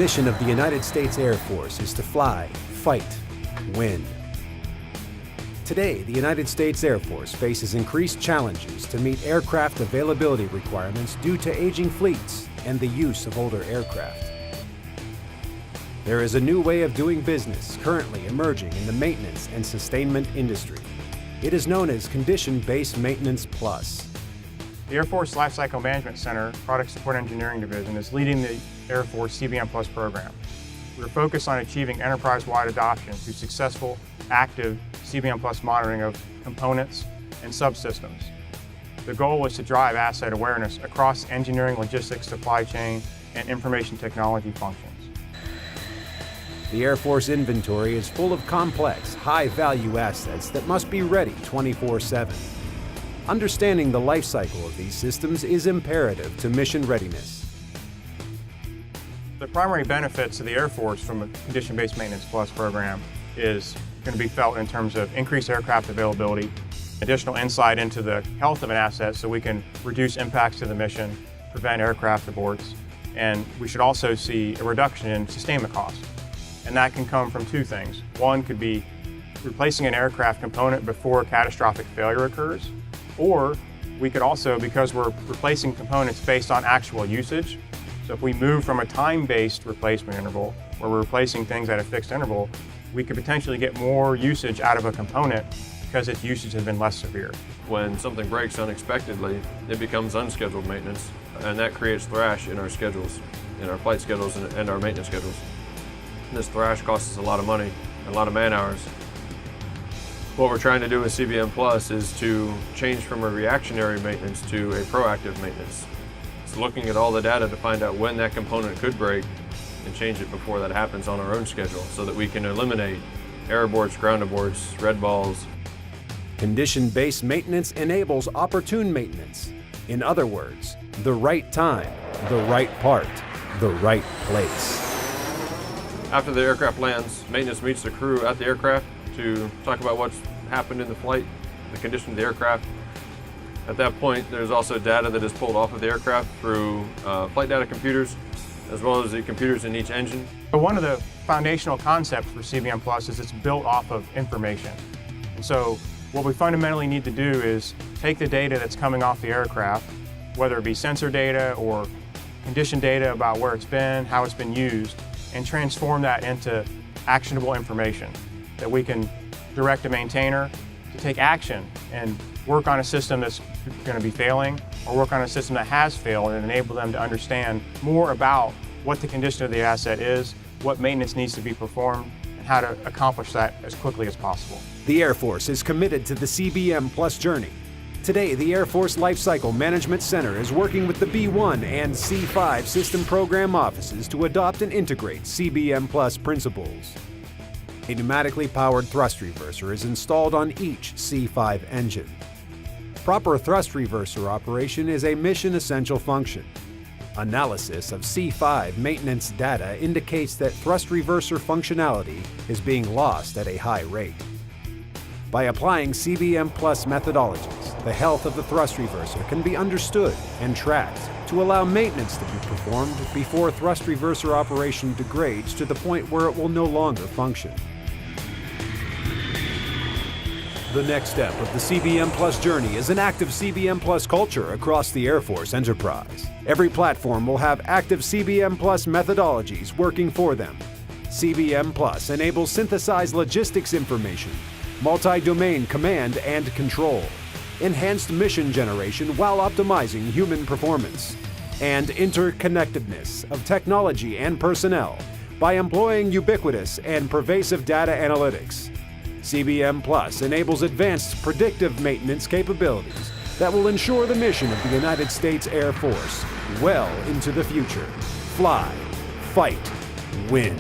mission of the United States Air Force is to fly, fight, win. Today, the United States Air Force faces increased challenges to meet aircraft availability requirements due to aging fleets and the use of older aircraft. There is a new way of doing business currently emerging in the maintenance and sustainment industry. It is known as Condition-Based Maintenance Plus. The Air Force Lifecycle Management Center Product Support Engineering Division is leading the Air Force CBM Plus program. We are focused on achieving enterprise-wide adoption through successful, active CBM Plus monitoring of components and subsystems. The goal is to drive asset awareness across engineering, logistics, supply chain, and information technology functions. The Air Force inventory is full of complex, high-value assets that must be ready 24/7. Understanding the life cycle of these systems is imperative to mission readiness. The primary benefits of the Air Force from a Condition-Based Maintenance Plus program is going to be felt in terms of increased aircraft availability, additional insight into the health of an asset so we can reduce impacts to the mission, prevent aircraft aborts, and we should also see a reduction in sustainment costs. And that can come from two things. One could be replacing an aircraft component before catastrophic failure occurs, or we could also, because we're replacing components based on actual usage, so if we move from a time-based replacement interval, where we're replacing things at a fixed interval, we could potentially get more usage out of a component because its usage has been less severe. When something breaks unexpectedly, it becomes unscheduled maintenance, and that creates thrash in our schedules, in our flight schedules and our maintenance schedules. This thrash costs us a lot of money, a lot of man hours. What we're trying to do with CBM Plus is to change from a reactionary maintenance to a proactive maintenance. It's looking at all the data to find out when that component could break and change it before that happens on our own schedule so that we can eliminate air aborts, ground aborts, red balls. Condition-based maintenance enables opportune maintenance. In other words, the right time, the right part, the right place. After the aircraft lands, maintenance meets the crew at the aircraft to talk about what's happened in the flight, the condition of the aircraft. At that point, there's also data that is pulled off of the aircraft through flight data computers, as well as the computers in each engine. One of the foundational concepts for CBM Plus is it's built off of information. And so what we fundamentally need to do is take the data that's coming off the aircraft, whether it be sensor data or condition data about where it's been, how it's been used, and transform that into actionable information that we can direct a maintainer to take action and work on a system that's going to be failing or work on a system that has failed and enable them to understand more about what the condition of the asset is, what maintenance needs to be performed, and how to accomplish that as quickly as possible. The Air Force is committed to the CBM Plus journey. Today, the Air Force Lifecycle Management Center is working with the B1 and C5 system program offices to adopt and integrate CBM Plus principles. A pneumatically powered thrust reverser is installed on each C5 engine. Proper thrust reverser operation is a mission essential function. Analysis of C5 maintenance data indicates that thrust reverser functionality is being lost at a high rate. By applying CBM Plus methodologies, the health of the thrust reverser can be understood and tracked to allow maintenance to be performed before thrust reverser operation degrades to the point where it will no longer function. The next step of the CBM Plus journey is an active CBM Plus culture across the Air Force enterprise. Every platform will have active CBM Plus methodologies working for them. CBM Plus enables synthesized logistics information, multi-domain command and control, enhanced mission generation while optimizing human performance, and interconnectedness of technology and personnel by employing ubiquitous and pervasive data analytics. CBM Plus enables advanced predictive maintenance capabilities that will ensure the mission of the United States Air Force well into the future. Fly, fight, win.